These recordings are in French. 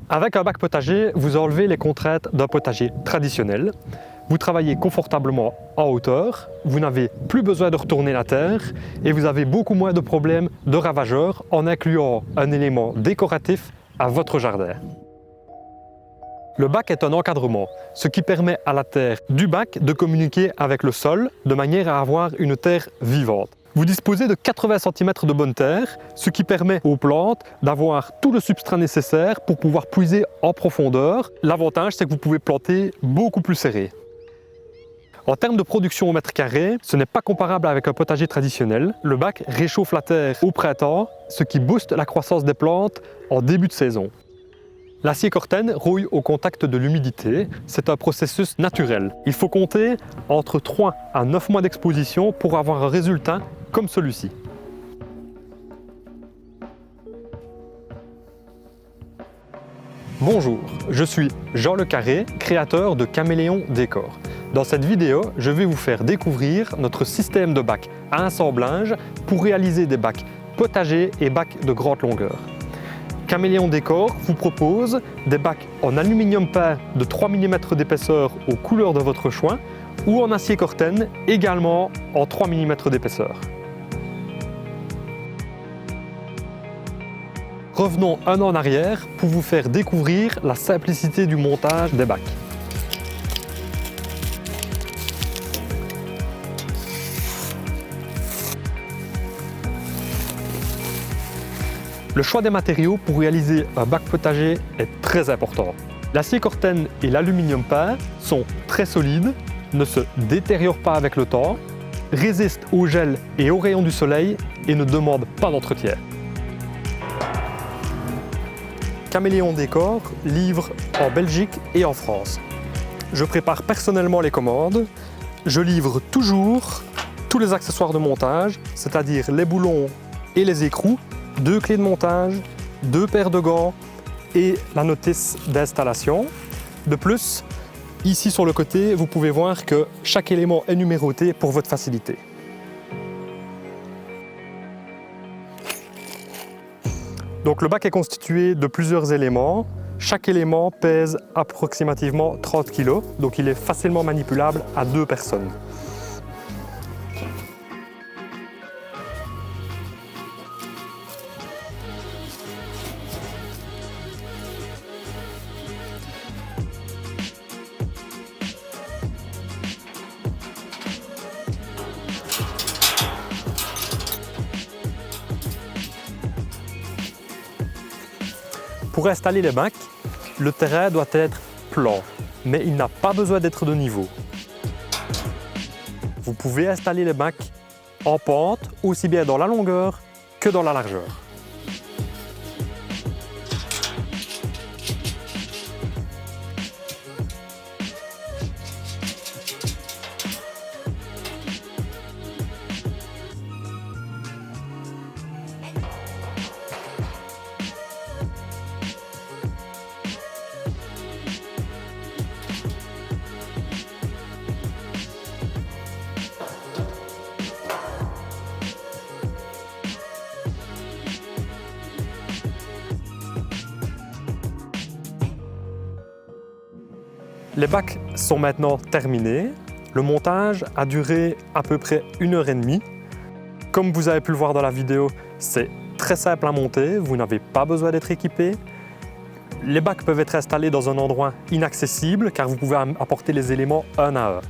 Avec un bac potager, vous enlevez les contraintes d'un potager traditionnel. Vous travaillez confortablement en hauteur, vous n'avez plus besoin de retourner la terre et vous avez beaucoup moins de problèmes de ravageurs en incluant un élément décoratif à votre jardin. Le bac est un encadrement, ce qui permet à la terre du bac de communiquer avec le sol de manière à avoir une terre vivante. Vous disposez de 80 cm de bonne terre, ce qui permet aux plantes d'avoir tout le substrat nécessaire pour pouvoir puiser en profondeur. L'avantage, c'est que vous pouvez planter beaucoup plus serré. En termes de production au mètre carré, ce n'est pas comparable avec un potager traditionnel. Le bac réchauffe la terre au printemps, ce qui booste la croissance des plantes en début de saison. L'acier Corten rouille au contact de l'humidité. C'est un processus naturel. Il faut compter entre 3 à 9 mois d'exposition pour avoir un résultat comme celui-ci. Bonjour, je suis Jean Le Carré, créateur de Caméléon Décor. Dans cette vidéo, je vais vous faire découvrir notre système de bacs à assemblage pour réaliser des bacs potagers et bacs de grande longueur. Caméléon Décor vous propose des bacs en aluminium peint de 3 mm d'épaisseur aux couleurs de votre choix ou en acier Corten également en 3 mm d'épaisseur. Revenons un an en arrière pour vous faire découvrir la simplicité du montage des bacs. Le choix des matériaux pour réaliser un bac potager est très important. L'acier Corten et l'aluminium peint sont très solides, ne se détériorent pas avec le temps, résistent au gel et aux rayons du soleil et ne demandent pas d'entretien. Caméléon Décor livre en Belgique et en France. Je prépare personnellement les commandes. Je livre toujours tous les accessoires de montage, c'est-à-dire les boulons et les écrous, 2 clés de montage, 2 paires de gants et la notice d'installation. De plus, ici sur le côté, vous pouvez voir que chaque élément est numéroté pour votre facilité. Donc le bac est constitué de plusieurs éléments. Chaque élément pèse approximativement 30 kg, donc il est facilement manipulable à 2 personnes. Pour installer les bacs, le terrain doit être plan, mais il n'a pas besoin d'être de niveau. Vous pouvez installer les bacs en pente, aussi bien dans la longueur que dans la largeur. Les bacs sont maintenant terminés. Le montage a duré à peu près 1h30. Comme vous avez pu le voir dans la vidéo, c'est très simple à monter, vous n'avez pas besoin d'être équipé. Les bacs peuvent être installés dans un endroit inaccessible car vous pouvez apporter les éléments un à un.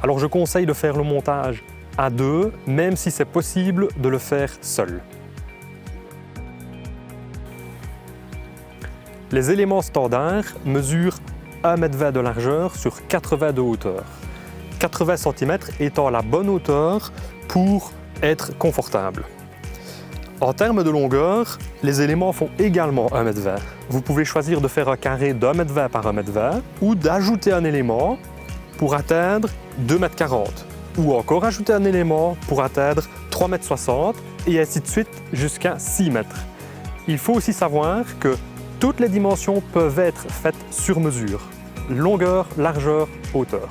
Alors je conseille de faire le montage à 2, même si c'est possible de le faire seul. Les éléments standards mesurent 1,20 m de largeur sur 80 de hauteur. 80 cm étant la bonne hauteur pour être confortable. En termes de longueur, les éléments font également 1,20 m. Vous pouvez choisir de faire un carré d'1,20 m par 1,20 m ou d'ajouter un élément pour atteindre 2,40 m ou encore ajouter un élément pour atteindre 3,60 m et ainsi de suite jusqu'à 6 m. Il faut aussi savoir que toutes les dimensions peuvent être faites sur mesure, longueur, largeur, hauteur.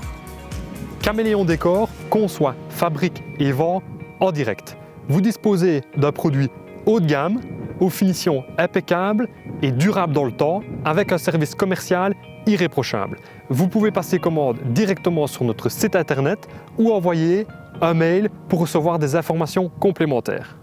Caméléon Décor conçoit, fabrique et vend en direct. Vous disposez d'un produit haut de gamme, aux finitions impeccables et durable dans le temps avec un service commercial irréprochable. Vous pouvez passer commande directement sur notre site internet ou envoyer un mail pour recevoir des informations complémentaires.